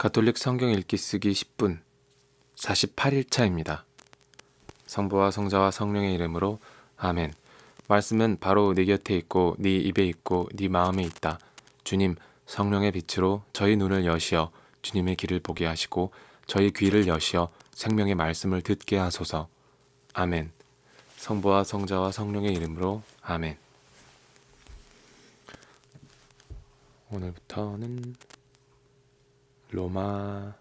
가톨릭 성경 읽기 쓰기 10분 48일차입니다. 성부와 성자와 성령의 이름으로 아멘. 말씀은 바로 네 곁에 있고 네 입에 있고 네 마음에 있다. 주님, 성령의 빛으로 저희 눈을 여시어 주님의 길을 보게 하시고 저희 귀를 여시어 생명의 말씀을 듣게 하소서. 아멘. 성부와 성자와 성령의 이름으로 아멘. 오늘부터는 로마서입니다.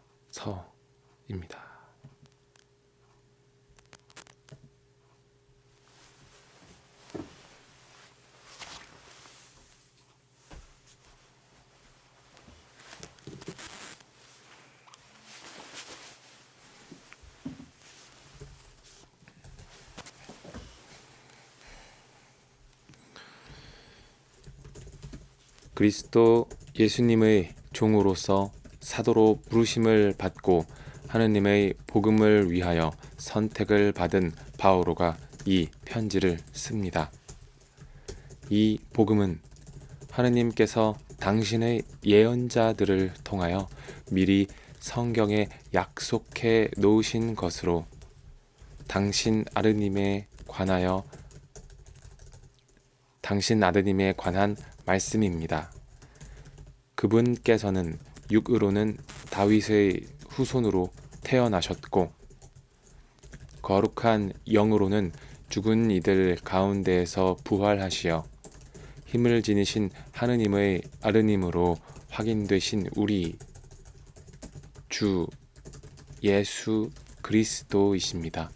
그리스도 예수님의 종으로서 사도로 부르심을 받고 하느님의 복음을 위하여 선택을 받은 바오로가 이 편지를 씁니다. 이 복음은 하느님께서 당신의 예언자들을 통하여 미리 성경에 약속해 놓으신 것으로 당신 아드님에 관한 말씀입니다. 그분께서는 육으로는 다윗의 후손으로 태어나셨고 거룩한 영으로는 죽은 이들 가운데에서 부활하시어 힘을 지니신 하느님의 아드님으로 확인되신 우리 주 예수 그리스도이십니다.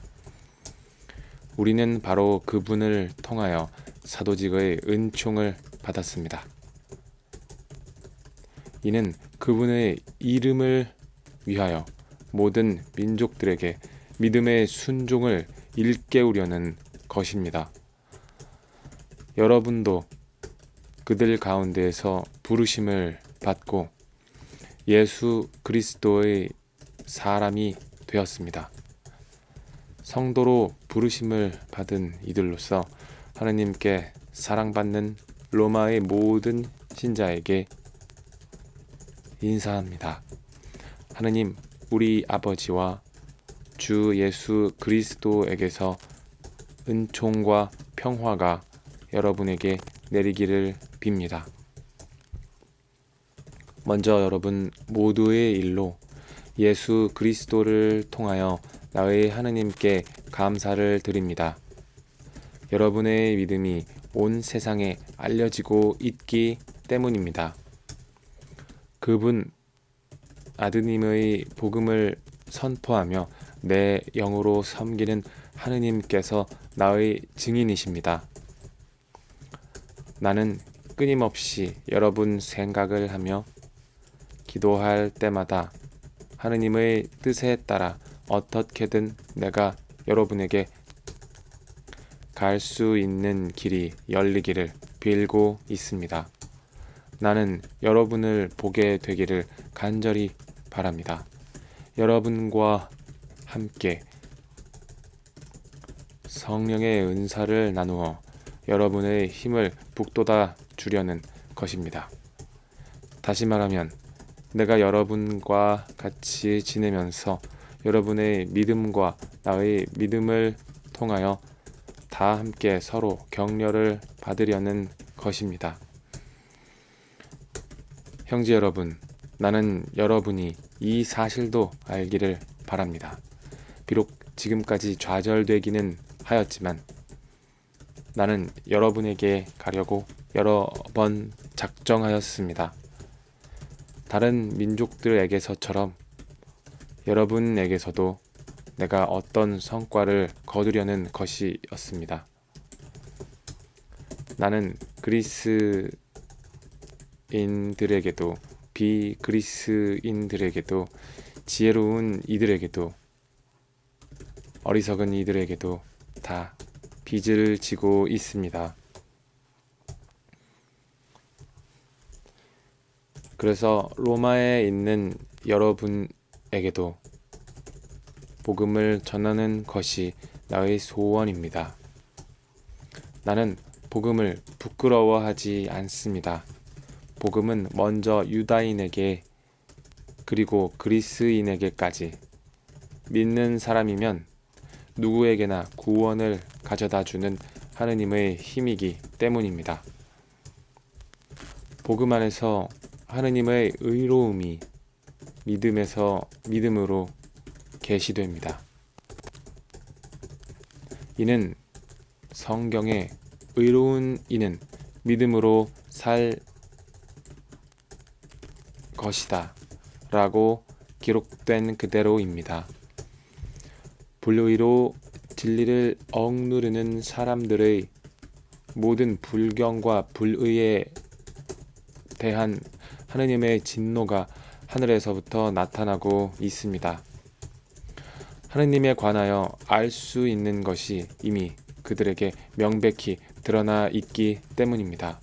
우리는 바로 그분을 통하여 사도직의 은총을 받았습니다. 이는 그분의 이름을 위하여 모든 민족들에게 믿음의 순종을 일깨우려는 것입니다. 여러분도 그들 가운데에서 부르심을 받고 예수 그리스도의 사람이 되었습니다. 성도로 부르심을 받은 이들로서 하느님께 사랑받는 로마의 모든 신자에게 인사합니다. 하느님, 우리 아버지와 주 예수 그리스도에게서 은총과 평화가 여러분에게 내리기를 빕니다. 먼저 여러분 모두의 일로 예수 그리스도를 통하여 나의 하느님께 감사를 드립니다. 여러분의 믿음이 온 세상에 알려지고 있기 때문입니다. 그분 아드님의 복음을 선포하며 내 영으로 섬기는 하느님께서 나의 증인이십니다. 나는 끊임없이 여러분 생각을 하며 기도할 때마다 하느님의 뜻에 따라 어떻게든 내가 여러분에게 갈 수 있는 길이 열리기를 빌고 있습니다. 나는 여러분을 보게 되기를 간절히 바랍니다. 여러분과 함께 성령의 은사를 나누어 여러분의 힘을 북돋아 주려는 것입니다. 다시 말하면 내가 여러분과 같이 지내면서 여러분의 믿음과 나의 믿음을 통하여 다 함께 서로 격려를 받으려는 것입니다. 형제 여러분, 나는 여러분이 이 사실도 알기를 바랍니다. 비록 지금까지 좌절되기는 하였지만 나는 여러분에게 가려고 여러 번 작정하였습니다. 다른 민족들에게서처럼 여러분에게서도 내가 어떤 성과를 거두려는 것이었습니다. 나는 그리스인들에게도 비그리스인들에게도 지혜로운 이들에게도 어리석은 이들에게도 다 빚을 지고 있습니다. 그래서 로마에 있는 여러분에게도 복음을 전하는 것이 나의 소원입니다. 나는 복음을 부끄러워하지 않습니다. 복음은 먼저 유다인에게 그리고 그리스인에게까지. 믿는 사람이면 누구에게나 구원을 가져다 주는 하느님의 힘이기 때문입니다. 복음 안에서 하느님의 의로움이 믿음으로 계시됩니다. 이는 성경에 의로운 이는 믿음으로 살 것이다 라고 기록된 그대로입니다. 불의로 진리를 억누르는 사람들의 모든 불경과 불의에 대한 하느님의 진노가 하늘에서부터 나타나고 있습니다. 하느님에 관하여 알 수 있는 것이 이미 그들에게 명백히 드러나 있기 때문입니다.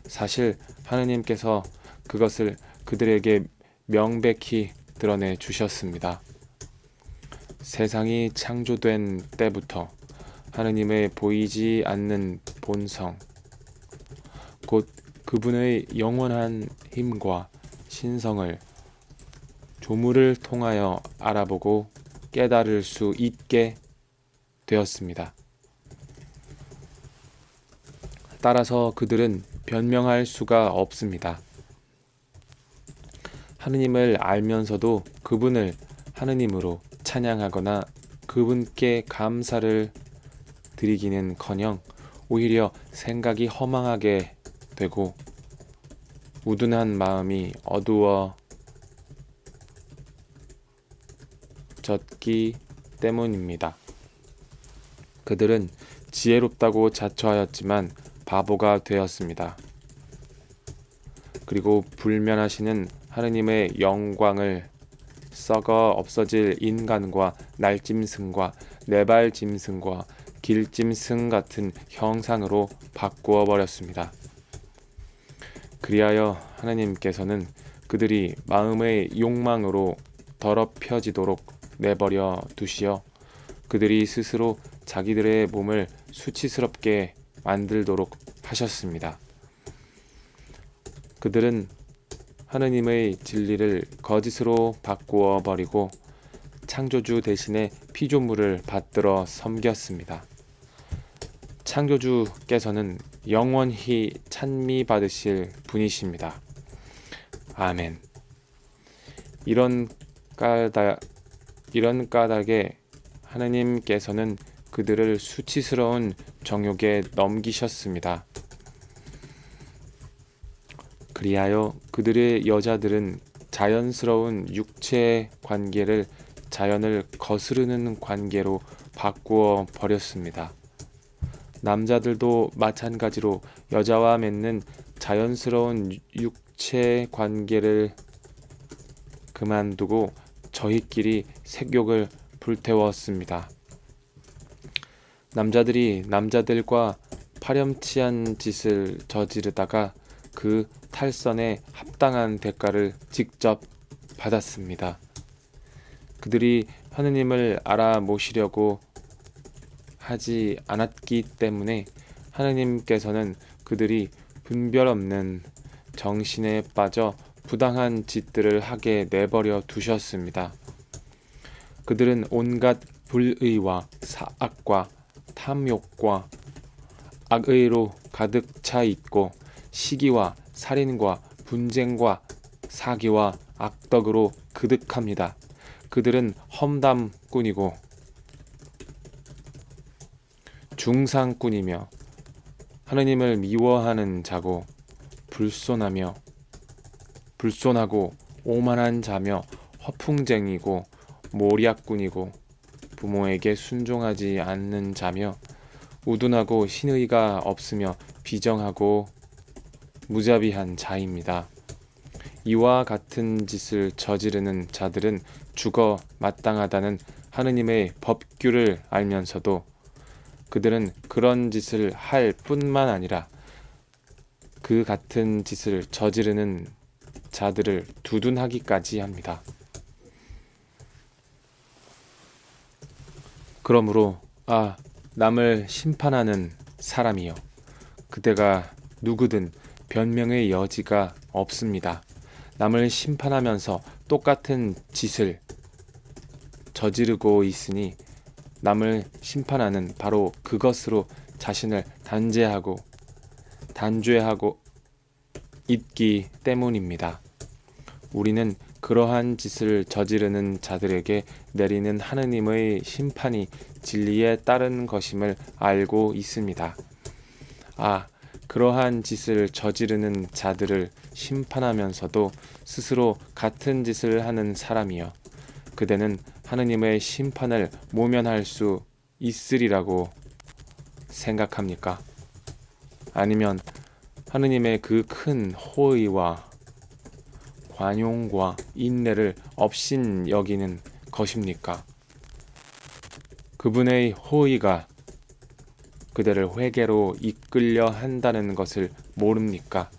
사실 하느님께서 그것을 그들에게 명백히 드러내 주셨습니다. 세상이 창조된 때부터 하느님의 보이지 않는 본성, 곧 그분의 영원한 힘과 신성을 조물을 통하여 알아보고 깨달을 수 있게 되었습니다. 따라서 그들은 변명할 수가 없습니다. 하느님을 알면서도 그분을 하느님으로 찬양하거나 그분께 감사를 드리기는커녕 오히려 생각이 허망하게 되고 우둔한 마음이 어두워졌기 때문입니다. 그들은 지혜롭다고 자처하였지만 바보가 되었습니다. 그리고 불면하시는 하느님의 영광을 썩어 없어질 인간과 날짐승과 네발짐승과 길짐승 같은 형상으로 바꾸어 버렸습니다. 그리하여 하나님께서는 그들이 마음의 욕망으로 더럽혀지도록 내버려 두시어 그들이 스스로 자기들의 몸을 수치스럽게 만들도록 하셨습니다. 그들은 하느님의 진리를 거짓으로 바꾸어 버리고 창조주 대신에 피조물을 받들어 섬겼습니다. 창조주께서는 영원히 찬미받으실 분이십니다. 아멘. 이런 까닭에 하느님께서는 그들을 수치스러운 정욕에 넘기셨습니다. 그리하여 그들의 여자들은 자연스러운 육체 관계를 자연을 거스르는 관계로 바꾸어 버렸습니다. 남자들도 마찬가지로 여자와 맺는 자연스러운 육체 관계를 그만두고 저희끼리 색욕을 불태웠습니다. 남자들이 남자들과 파렴치한 짓을 저지르다가 그 탈선에 합당한 대가를 직접 받았습니다. 그들이 하느님을 알아모시려고 하지 않았기 때문에 하느님께서는 그들이 분별 없는 정신에 빠져 부당한 짓들을 하게 내버려 두셨습니다. 그들은 온갖 불의와 사악과 탐욕과 악의로 가득 차 있고 시기와 살인과 분쟁과 사기와 악덕으로 그득합니다. 그들은 험담꾼이고 중상꾼이며 하느님을 미워하는 자고 불손하고 오만한 자며 허풍쟁이고 모략꾼이고 부모에게 순종하지 않는 자며 우둔하고 신의가 없으며 비정하고 무자비한 자입니다. 이와 같은 짓을 저지르는 자들은 죽어 마땅하다는 하느님의 법규를 알면서도 그들은 그런 짓을 할 뿐만 아니라 그 같은 짓을 저지르는 자들을 두둔하기까지 합니다. 그러므로 남을 심판하는 사람이여, 그대가 누구든 변명의 여지가 없습니다. 남을 심판하면서 똑같은 짓을 저지르고 있으니 남을 심판하는 바로 그것으로 자신을 단죄하고 있기 때문입니다. 우리는 그러한 짓을 저지르는 자들에게 내리는 하느님의 심판이 진리에 따른 것임을 알고 있습니다. 그러한 짓을 저지르는 자들을 심판하면서도 스스로 같은 짓을 하는 사람이여, 그대는 하느님의 심판을 모면할 수 있으리라고 생각합니까? 아니면 하느님의 그 큰 호의와 관용과 인내를 업신 여기는 것입니까? 그분의 호의가 그대를 회개로 이끌려 한다는 것을 모릅니까?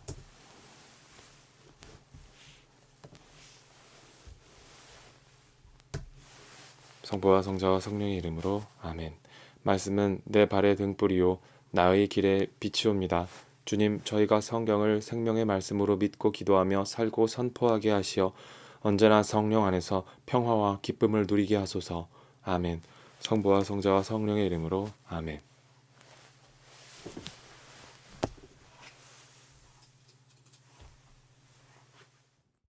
성부와 성자와 성령의 이름으로 아멘. 말씀은 내 발의 등불이요 나의 길에 빛이옵니다. 주님, 저희가 성경을 생명의 말씀으로 믿고 기도하며 살고 선포하게 하시어 언제나 성령 안에서 평화와 기쁨을 누리게 하소서. 아멘. 성부와 성자와 성령의 이름으로 아멘.